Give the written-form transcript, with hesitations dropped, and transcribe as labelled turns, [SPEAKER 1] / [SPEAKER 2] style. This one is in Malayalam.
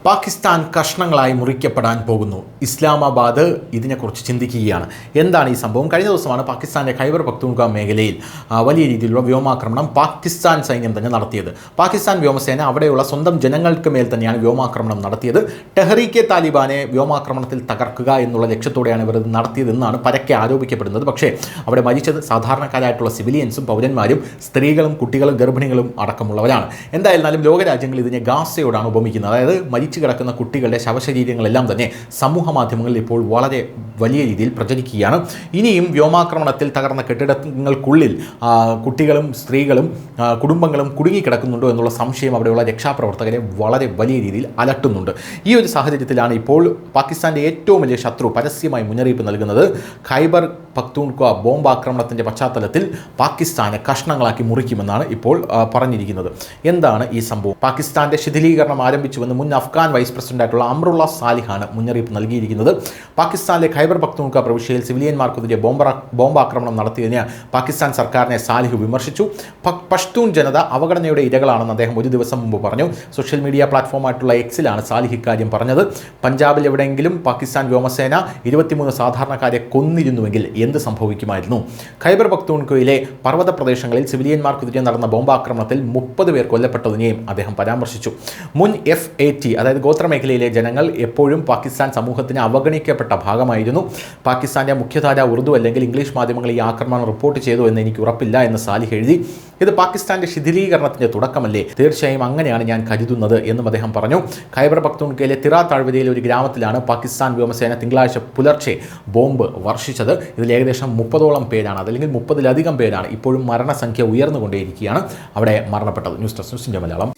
[SPEAKER 1] പാകിസ്ഥാൻ കഷ്ണങ്ങളായി മുറിക്കപ്പെടാൻ പോകുന്നു. ഇസ്ലാമാബാദ് ഇതിനെക്കുറിച്ച് ചിന്തിക്കുകയാണ്. എന്താണ് ഈ സംഭവം? കഴിഞ്ഞ ദിവസമാണ് പാകിസ്ഥാൻ്റെ ഖൈബർ പഖ്തൂൺഖ്വ മേഖലയിൽ വലിയ രീതിയിലുള്ള വ്യോമാക്രമണം പാകിസ്ഥാൻ സൈന്യം തന്നെ നടത്തിയത്. പാകിസ്ഥാൻ വ്യോമസേന അവിടെയുള്ള സ്വന്തം ജനങ്ങൾക്ക് മേൽ തന്നെയാണ് വ്യോമാക്രമണം നടത്തിയത്. ടെഹ്രീക്കെ താലിബാനെ വ്യോമാക്രമണത്തിൽ തകർക്കുക എന്നുള്ള ലക്ഷ്യത്തോടെയാണ് ഇവർ നടത്തിയതെന്നാണ് പരക്കെ ആരോപിക്കപ്പെടുന്നത്. പക്ഷേ അവിടെ മരിച്ചത് സാധാരണക്കാരായിട്ടുള്ള സിവിലിയൻസും പൗരന്മാരും സ്ത്രീകളും കുട്ടികളും ഗർഭിണികളും അടക്കമുള്ളവരാണ്. എന്തായിരുന്നാലും ലോകരാജ്യങ്ങൾ ഇതിനെ ഗാസയോടാണ് ഉപമിക്കുന്നത്. അതായത് മരിച്ചു കിടക്കുന്ന കുട്ടികളുടെ ശവശരീരങ്ങളെല്ലാം തന്നെ സമൂഹ മാധ്യമങ്ങളിൽ ഇപ്പോൾ വളരെ വലിയ രീതിയിൽ പ്രചരിക്കുകയാണ്. ഇനിയും വ്യോമാക്രമണത്തിൽ തകർന്ന കെട്ടിടങ്ങൾക്കുള്ളിൽ കുട്ടികളും സ്ത്രീകളും കുടുംബങ്ങളും കുടുങ്ങിക്കിടക്കുന്നുണ്ടോ എന്നുള്ള സംശയം അവിടെയുള്ള രക്ഷാപ്രവർത്തകരെ വളരെ വലിയ രീതിയിൽ അലട്ടുന്നുണ്ട്. ഈ ഒരു സാഹചര്യത്തിലാണ് ഇപ്പോൾ പാകിസ്ഥാൻ്റെ ഏറ്റവും വലിയ ശത്രു പരസ്യമായി മുന്നറിയിപ്പ് നൽകുന്നത് ഖൈബർ പഖ്തൂൺഖ്വ ബോംബാക്രമണത്തിൻ്റെ പശ്ചാത്തലത്തിൽ പാകിസ്ഥാനെ കഷ്ണങ്ങളാക്കി മുറിക്കുമെന്നാണ് ഇപ്പോൾ പറഞ്ഞിരിക്കുന്നത്. എന്താണ് ഈ സംഭവം? പാകിസ്ഥാൻ്റെ ശിഥിലീകരണം ആരംഭിച്ചുവെന്ന് മുൻ അഫ്ഗാൻ വൈസ് പ്രസിഡന്റായിട്ടുള്ള അമ്രുള്ള സാലിഹാണ് മുന്നറിയിപ്പ് നൽകിയിരിക്കുന്നത്. പാകിസ്ഥാനിലെ ഖൈബർ പഖ്തൂൺഖ്വ പ്രവിശ്യയിൽ സിവിലിയന്മാർക്കെതിരെ ബോംബാക്രമണം നടത്തിയതിന് പാകിസ്ഥാൻ സർക്കാരിനെ സാലിഹ് വിമർശിച്ചു. പഷ്തൂൺ ജനത അവഗണനയുടെ ഇരകളാണെന്ന് അദ്ദേഹം ഒരു ദിവസം മുമ്പ് പറഞ്ഞു. സോഷ്യൽ മീഡിയ പ്ലാറ്റ്ഫോമായിട്ടുള്ള എക്സിലാണ് സാലിഹ് ഇക്കാര്യം പറഞ്ഞത്. പഞ്ചാബിൽ എവിടെയെങ്കിലും പാകിസ്ഥാൻ വ്യോമസേന 23 സാധാരണക്കാരെ കൊന്നിരുന്നുവെങ്കിൽ എന്ത് സംഭവിക്കുമായിരുന്നു? ഖൈബർ പഖ്തൂൺഖ്വയിലെ പർവ്വത പ്രദേശങ്ങളിൽ സിവിലിയന്മാർക്കെതിരെ നടന്ന ബോംബാക്രമണത്തിൽ 30 പേർ കൊല്ലപ്പെട്ടതിനെയും അദ്ദേഹം പരാമർശിച്ചു. മുൻ FAT അതായത് ഗോത്രമേഖലയിലെ ജനങ്ങൾ എപ്പോഴും പാകിസ്ഥാൻ സമൂഹത്തിന് അവഗണിക്കപ്പെട്ട ഭാഗമായിരുന്നു. പാകിസ്ഥാൻ്റെ മുഖ്യധാര ഉറുദു അല്ലെങ്കിൽ ഇംഗ്ലീഷ് മാധ്യമങ്ങൾ ഈ ആക്രമണം റിപ്പോർട്ട് ചെയ്തു എന്ന് എനിക്ക് ഉറപ്പില്ല എന്ന് സാലിഹ് എഴുതി. ഇത് പാകിസ്ഥാൻ്റെ ശിഥിലീകരണത്തിൻ്റെ തുടക്കമല്ലേ? തീർച്ചയായും അങ്ങനെയാണ് ഞാൻ കരുതുന്നത് എന്നും അദ്ദേഹം പറഞ്ഞു. ഖൈബർ പഖ്തൂൺഖ്വയിലെ തിറ താഴ്വരയിലെ ഒരു ഗ്രാമത്തിലാണ് പാകിസ്ഥാൻ വ്യോമസേന തിങ്കളാഴ്ച പുലർച്ചെ ബോംബ് വർഷിച്ചത്. ഇതിൽ ഏകദേശം 30ഓളം പേരാണ്, അതല്ലെങ്കിൽ 30-ലധികം പേരാണ്. ഇപ്പോഴും മരണസംഖ്യ ഉയർന്നുകൊണ്ടേയിരിക്കുകയാണ് അവിടെ മരണപ്പെട്ടത്. ന്യൂസ് ഡെസ്ക് ന്യൂസിൻ്റെ മലയാളം.